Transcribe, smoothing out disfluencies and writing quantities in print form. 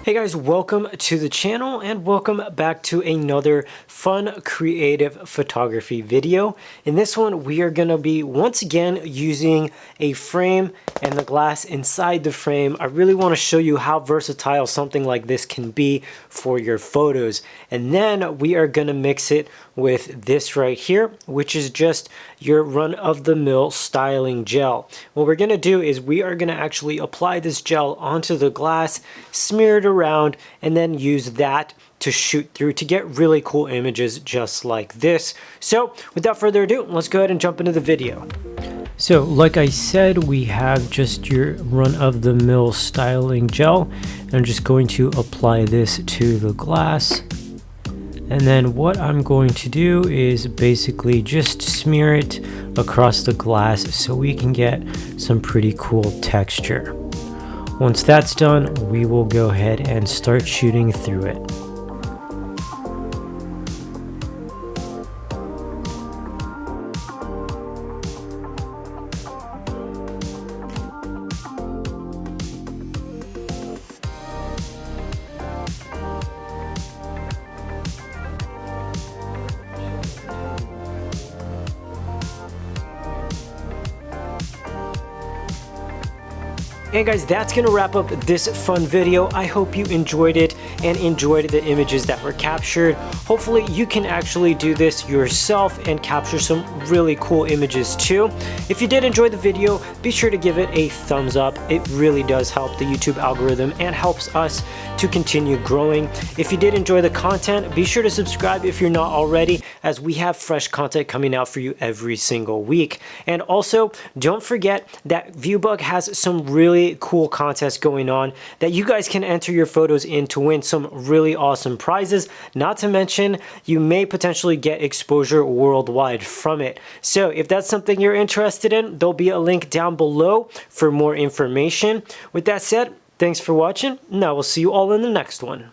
Hey guys, welcome to the channel and welcome back to another fun creative photography video. In this one, we are going to be once again using a frame and the glass inside the frame. I really want to show you how versatile something like this can be for your photos. And then we are going to mix it with this right here, which is just your run-of-the-mill styling gel. What we're going to do is we are going to actually apply this gel onto the glass, smear it around, and then use that to shoot through to get really cool images just like this. So without further ado, let's go ahead and jump into the video. So like I said, we have just your run-of-the-mill styling gel. I'm just going to apply this to the glass. And then what I'm going to do is basically just smear it across the glass so we can get some pretty cool texture. Once that's done, we will go ahead and start shooting through it. And guys, that's gonna wrap up this fun video. I hope you enjoyed it and enjoyed the images that were captured. Hopefully you can actually do this yourself and capture some really cool images too. If you did enjoy the video, be sure to give it a thumbs up. It really does help the YouTube algorithm and helps us to continue growing. If you did enjoy the content, be sure to subscribe if you're not already, as we have fresh content coming out for you every single week. And also, don't forget that ViewBug has some really cool contests going on that you guys can enter your photos in to win some really awesome prizes. Not to mention, you may potentially get exposure worldwide from it. So if that's something you're interested in, there'll be a link down below for more information. With that said, thanks for watching, and I will see you all in the next one.